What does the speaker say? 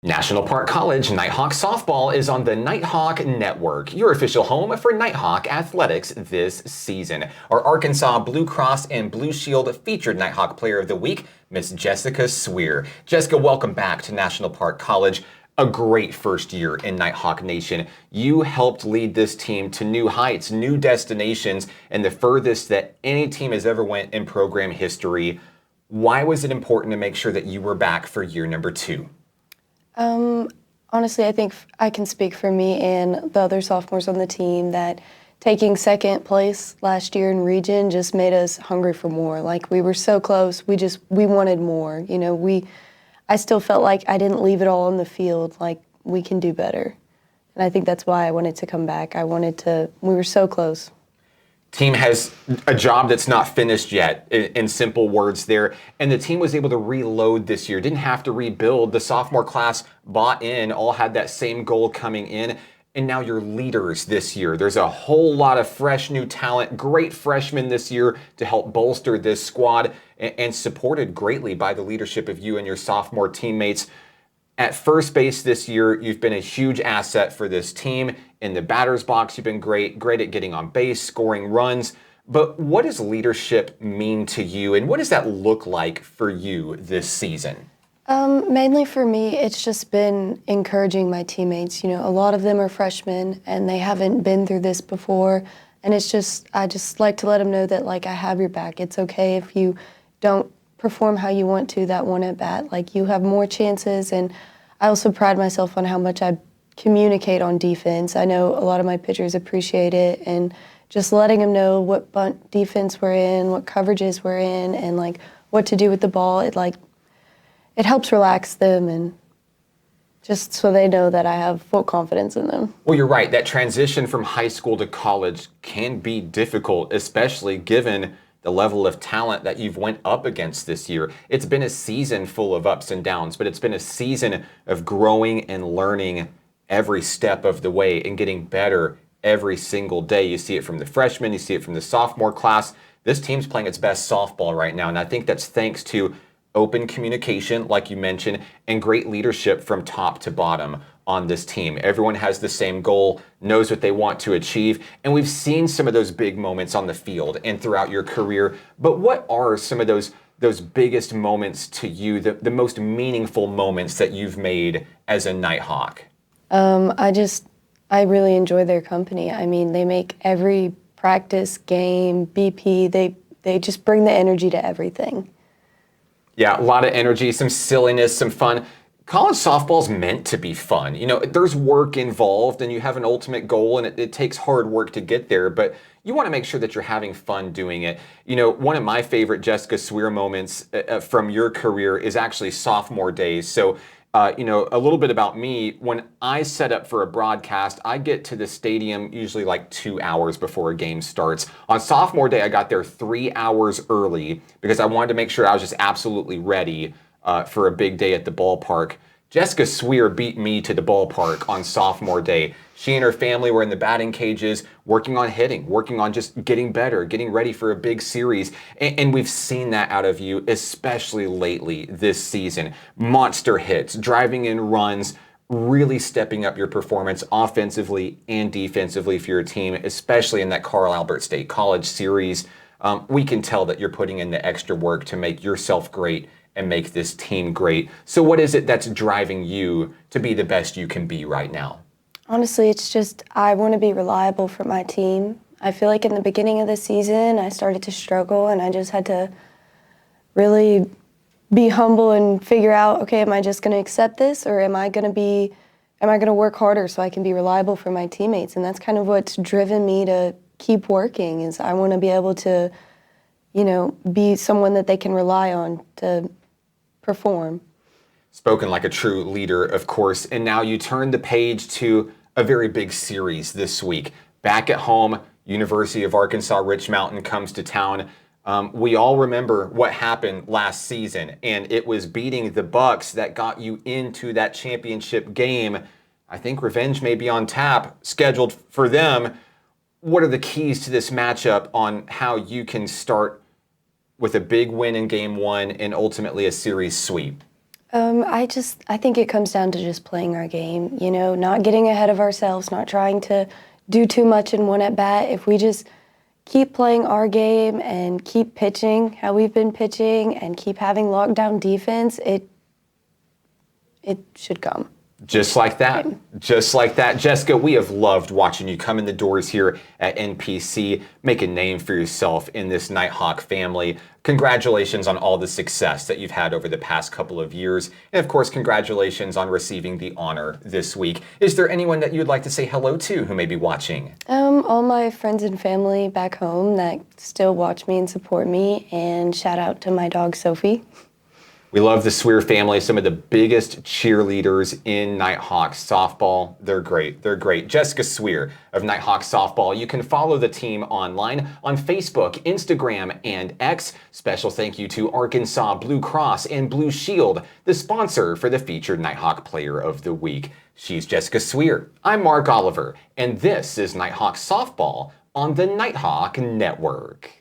National Park College Nighthawk Softball is on the Nighthawk Network, your official home for Nighthawk athletics this season. Our Arkansas Blue Cross and Blue Shield featured Nighthawk Player of the Week, Miss Jessica Suire. Jessica, welcome back to National Park College. A great first year in Nighthawk Nation. You helped lead this team to new heights, new destinations, and the furthest that any team has ever went in program history. Why was it important to make sure that you were back for year number 2? Honestly, I think I can speak for me and the other sophomores on the team that taking second place last year in region just made us hungry for more. Like, we were so close, we wanted more. You know, I still felt like I didn't leave it all on the field. Like, we can do better. And I think that's why I wanted to come back. We were so close. Team has a job that's not finished yet, in simple words there. And the team was able to reload this year, didn't have to rebuild. The sophomore class bought in, all had that same goal coming in. And now you're leaders this year. There's a whole lot of fresh new talent, great freshmen this year to help bolster this squad, and supported greatly by the leadership of you and your sophomore teammates. At first base this year, you've been a huge asset for this team. In the batter's box, you've been great at getting on base, scoring runs. But what does leadership mean to you, and what does that look like for you this season? Mainly for me, it's just been encouraging my teammates. You know, a lot of them are freshmen, and they haven't been through this before. And I just like to let them know that, like, I have your back. It's okay if you don't perform how you want to that one at bat. Like, you have more chances, and I also pride myself on how much I communicate on defense. I know a lot of my pitchers appreciate it, and just letting them know what bunt defense we're in, what coverages we're in, and like what to do with the ball. It helps relax them, and just so they know that I have full confidence in them. Well, you're right. That transition from high school to college can be difficult, especially given the level of talent that you've went up against this year. It's been a season full of ups and downs, but it's been a season of growing and learning every step of the way and getting better every single day. You see it from the freshmen, you see it from the sophomore class. This team's playing its best softball right now, and I think that's thanks to open communication, like you mentioned, and great leadership from top to bottom on this team. Everyone has the same goal, knows what they want to achieve, and we've seen some of those big moments on the field and throughout your career. But what are some of those biggest moments to you, the most meaningful moments that you've made as a Nighthawk? I really enjoy their company. I mean, they make every practice, game, BP, they just bring the energy to everything. Yeah, a lot of energy, some silliness, some fun. College softball's meant to be fun. You know, there's work involved, and you have an ultimate goal, and it takes hard work to get there, but you want to make sure that you're having fun doing it. You know, one of my favorite Jessica Suire moments from your career is actually sophomore days. So, you know, a little bit about me. When I set up for a broadcast, I get to the stadium usually like 2 hours before a game starts. On sophomore day, I got there 3 hours early because I wanted to make sure I was just absolutely ready for a big day at the ballpark. Jessica Suire beat me to the ballpark on sophomore day. She and her family were in the batting cages, working on hitting, working on just getting better, getting ready for a big series. And we've seen that out of you, especially lately this season. Monster hits, driving in runs, really stepping up your performance offensively and defensively for your team, especially in that Carl Albert State College series. We can tell that you're putting in the extra work to make yourself great and make this team great. So what is it that's driving you to be the best you can be right now? Honestly, it's just I want to be reliable for my team. I feel like in the beginning of the season, I started to struggle, and I just had to really be humble and figure out, okay, am I just going to accept this, or am I going to work harder so I can be reliable for my teammates? And that's kind of what's driven me to keep working, is I want to be able to, you know, be someone that they can rely on to perform. Spoken like a true leader, of course. And now you turn the page to a very big series this week. Back at home, University of Arkansas Rich Mountain comes to town. We all remember what happened last season, and it was beating the Bucks that got you into that championship game. I think revenge may be on tap, scheduled for them. What are the keys to this matchup on how you can start with a big win in game one and ultimately a series sweep? I think it comes down to just playing our game, you know, not getting ahead of ourselves, not trying to do too much in one at bat. If we just keep playing our game and keep pitching how we've been pitching and keep having lockdown defense, it should come. Just like that. Just like that. Jessica, we have loved watching you come in the doors here at NPC, make a name for yourself in this Nighthawk family. Congratulations on all the success that you've had over the past couple of years. And of course, congratulations on receiving the honor this week. Is there anyone that you'd like to say hello to who may be watching? All my friends and family back home that still watch me and support me, and shout out to my dog, Sophie. We love the Suire family, some of the biggest cheerleaders in Nighthawk softball. They're great. They're great. Jessica Suire of Nighthawk softball. You can follow the team online on Facebook, Instagram, and X. Special thank you to Arkansas Blue Cross and Blue Shield, the sponsor for the featured Nighthawk Player of the Week. She's Jessica Suire. I'm Mark Oliver, and this is Nighthawk softball on the Nighthawk Network.